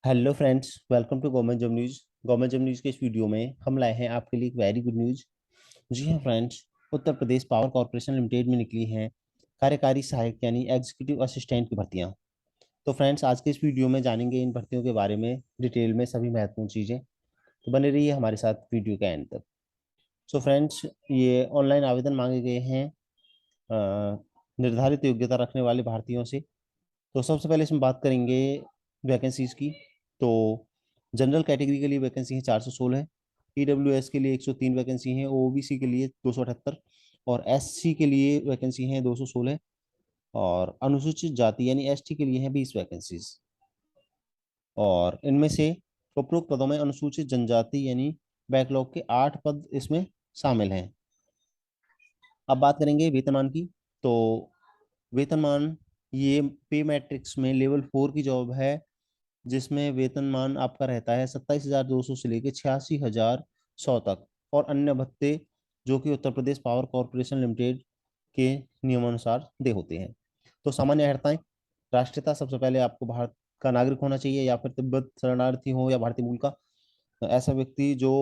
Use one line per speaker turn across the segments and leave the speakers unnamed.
Hello friends, welcome to government job news. Government job news के इस video में हम लाए हैं आपके लिए एक वेरी गुड न्यूज़। जी हाँ friends, Uttar Pradesh power corporation limited में निकली हैं कार्यकारी सहायक यानी एग्जीक्यूटिव असिस्टेंट की भर्तियां। तो फ्रेंड्स, आज के इस वीडियो में जानेंगे इन भर्तियों के बारे में डिटेल में सभी महत्वपूर्ण चीज़ें। तो बने रहिए हमारे साथ वीडियो के एंड तक। सो फ्रेंड्स, ये ऑनलाइन आवेदन मांगे गए हैं निर्धारित योग्यता रखने वाले भारतीयों से। तो सबसे पहले इसमें बात करेंगे वैकेंसीज की। तो जनरल कैटेगरी के लिए वैकेंसी है 416। ईडब्ल्यूएस के लिए 103 वैकेंसी हैं। ओबीसी के लिए 278 और एससी के लिए वैकेंसी हैं 216। और अनुसूचित जाति यानी एसटी के लिए हैं 20 वैकेंसीज। और इनमें से उपरोक्त पदों में अनुसूचित जनजाति यानी बैकलॉग के 8 पद इसमें शामिल हैं। अब बात करेंगे वेतनमान की। तो वेतनमान, ये पे मैट्रिक्स में लेवल 4 की जॉब है, जिसमें वेतनमान आपका रहता है 27,200 से लेकर 86,100 तक। और अन्य भत्ते जो कि उत्तर प्रदेश पावर कॉर्पोरेशन लिमिटेड के नियमानुसार दे होते हैं। तो सामान्य अर्हताएं: राष्ट्रीयता, सबसे पहले आपको भारत का नागरिक होना चाहिए या फिर तिब्बत शरणार्थी हो या भारतीय मूल का। तो ऐसा व्यक्ति जो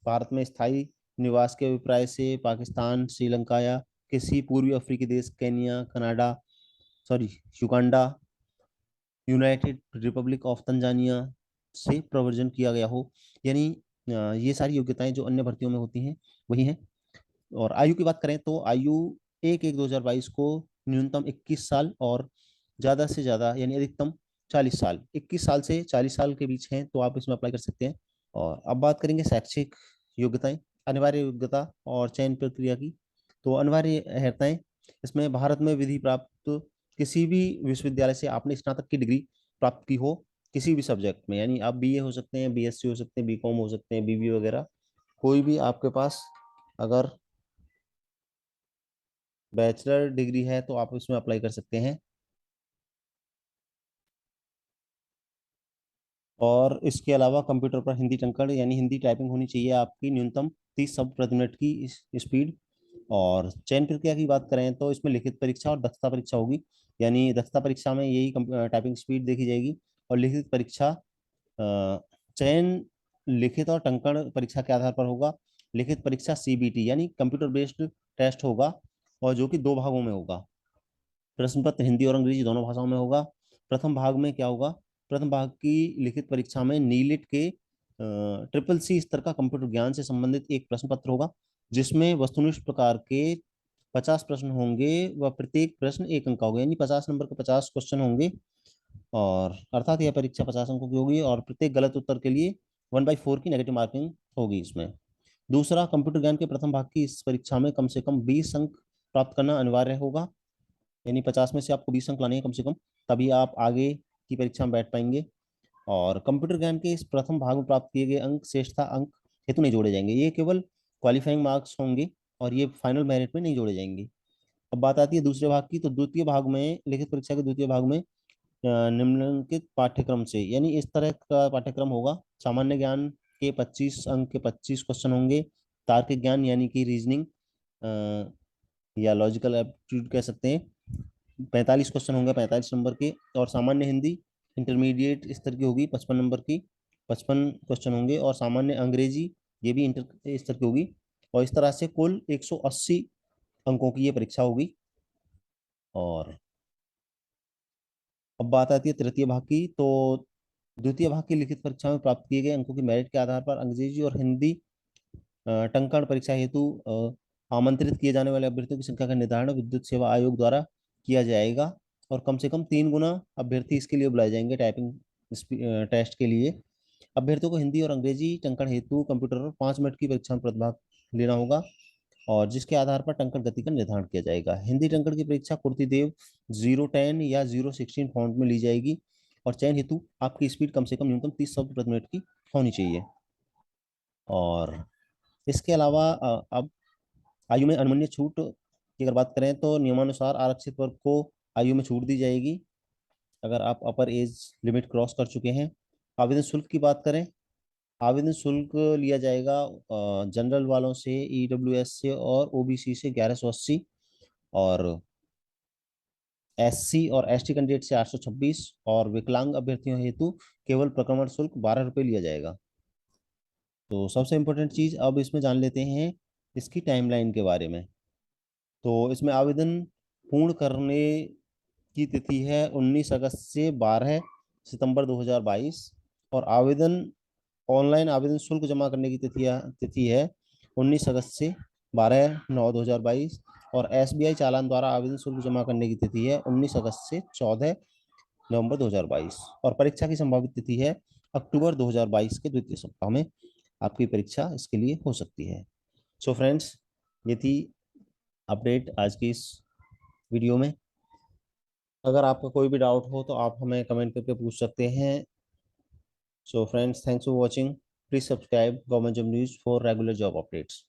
भारत में स्थायी निवास के अभिप्राय से पाकिस्तान, श्रीलंका या किसी पूर्वी अफ्रीकी देश, Kenya, Canada, sorry Uganda, United Republic of Tanzania से प्रवर्जन किया गया हो। यानी ये सारी योग्यताएं जो अन्य भर्तियों में होती हैं वही हैं। और आयु की बात करें तो आयु 1/1/2022 को न्यूनतम 21 साल और ज़्यादा से ज़्यादा यानी अधिकतम 40 साल, 21 साल से 40 साल के बीच हैं तो आप इसमें अप्लाई कर सकते हैं। और अब बात करेंगे शैक्षिक योग्यताएं, अनिवार्य योग्यता और चयन प्रक्रिया की। तो अनिवार्य अर्हताएं, इसमें भारत में विधि प्राप्त किसी भी विश्वविद्यालय से आपने स्नातक की डिग्री प्राप्त की हो किसी भी सब्जेक्ट में, यानी आप बीए हो सकते हैं, बीएससी हो सकते हैं, बीकॉम हो सकते हैं, बीबी वगैरह, कोई भी आपके पास अगर बैचलर डिग्री है तो आप इसमें अप्लाई कर सकते हैं। और इसके अलावा कंप्यूटर पर हिंदी टंकण यानी हिंदी टाइपिंग होनी चाहिए आपकी न्यूनतम 30 शब्द प्रति मिनट की स्पीड। और चयन प्रक्रिया की बात करें तो इसमें लिखित परीक्षा और दक्षता परीक्षा होगी। यानी दक्षता परीक्षा में यही टाइपिंग स्पीड देखी जाएगी। और लिखित परीक्षा, चयन लिखित और टंकण परीक्षा के आधार पर होगा। लिखित परीक्षा सीबीटी यानी कंप्यूटर बेस्ड टेस्ट होगा, और जो कि 2 भागों में होगा। प्रश्न पत्र हिंदी और अंग्रेजी दोनों भाषाओं में होगा। प्रथम भाग में क्या होगा? प्रथम भाग की लिखित परीक्षा में नीलिट के ट्रिपल सी स्तर का कंप्यूटर ज्ञान से संबंधित एक प्रश्न पत्र होगा, जिसमें वस्तुनिष्ठ प्रकार के 50 प्रश्न होंगे व प्रत्येक प्रश्न 1 अंक का होगा, यानी 50 नंबर के 50 क्वेश्चन होंगे। और अर्थात यह परीक्षा 50 अंकों की होगी और प्रत्येक गलत उत्तर के लिए 1/4 की नेगेटिव मार्किंग होगी इसमें। दूसरा, कंप्यूटर ज्ञान के प्रथम भाग की इस परीक्षा में कम से कम 20 अंक प्राप्त करना अनिवार्य होगा। यानी 50 में से आपको 20 अंक लाने हैं कम से कम, तभी आप आगे की परीक्षा में बैठ पाएंगे। और कंप्यूटर ज्ञान के इस प्रथम भाग में प्राप्त किए गए अंक श्रेष्ठता अंक हेतु नहीं जोड़े जाएंगे, ये केवल क्वालिफाइंग मार्क्स होंगे और ये फाइनल मेरिट में नहीं जोड़े जाएंगे। अब बात आती है दूसरे भाग की। तो द्वितीय भाग में, लिखित परीक्षा के द्वितीय भाग में निम्नलिखित पाठ्यक्रम से, यानी इस तरह का पाठ्यक्रम होगा: सामान्य ज्ञान के 25 अंक के 25 क्वेश्चन होंगे। तार्किक ज्ञान यानी कि रीजनिंग या लॉजिकल एप्टीट्यूड कह सकते हैं, 45 क्वेश्चन होंगे 45 नंबर के। और सामान्य हिंदी इंटरमीडिएट स्तर की होगी, 55 नंबर की, 55 क्वेश्चन होंगे। और सामान्य अंग्रेजी, ये भी इंटर स्तर की होगी। और इस तरह से कुल 180 अंकों की ये परीक्षा होगी। और अब बात आती है तृतीय भाग की। तो द्वितीय भाग की लिखित परीक्षा में प्राप्त किए गए अंकों की मेरिट के आधार पर अंग्रेजी और हिंदी टंकण परीक्षा हेतु आमंत्रित किए जाने वाले अभ्यर्थियों की संख्या का निर्धारण विद्युत सेवा आयोग द्वारा किया जाएगा। और कम से कम 3 गुना अभ्यर्थी इसके लिए बुलाए जाएंगे टाइपिंग टेस्ट के लिए। अभ्यर्थियों को हिंदी और अंग्रेजी टंकण हेतु कंप्यूटर पर 5 मिनट की परीक्षा में प्रतिभाग लेना होगा, और जिसके आधार पर टंकण गति का निर्धारण किया जाएगा। हिंदी टंकण की परीक्षा कुर्ती देव 010 या 016 फॉन्ट में ली जाएगी। और चयन हेतु आपकी स्पीड कम से कम न्यूनतम 30 शब्द प्रति मिनट की होनी चाहिए। और इसके अलावा अब आयु में अनुमन्य छूट की अगर बात करें तो नियमानुसार आरक्षित वर्ग को आयु में छूट दी जाएगी अगर आप अपर एज लिमिट क्रॉस कर चुके हैं। आवेदन शुल्क की बात करें, आवेदन शुल्क लिया जाएगा जनरल वालों से, ईडब्ल्यूएस से और ओबीसी से 1180। और SC और ST कैंडिडेट से 826 और विकलांग अभ्यर्थियों हेतु केवल प्रक्रमण शुल्क 12 रुपये लिया जाएगा। तो सबसे इम्पोर्टेंट चीज अब इसमें जान लेते हैं इसकी टाइमलाइन के बारे में। तो इसमें आवेदन पूर्ण करने की तिथि है 19 अगस्त से 12 सितंबर 2022। और आवेदन ऑनलाइन आवेदन शुल्क जमा करने की तिथि है 19 अगस्त से 12/9/2022। और SBI चालान द्वारा आवेदन शुल्क जमा करने की तिथि है 19 अगस्त से 14 नवंबर 2022। और परीक्षा की संभावित तिथि है अक्टूबर 2022 के द्वितीय सप्ताह में आपकी परीक्षा इसके लिए हो सकती है। सो फ्रेंड्स, ये थी अपडेट आज की इस वीडियो में। अगर आपका कोई भी डाउट हो तो आप हमें कमेंट करके पूछ सकते हैं। So friends, thanks for watching. Please subscribe government job news for regular job updates.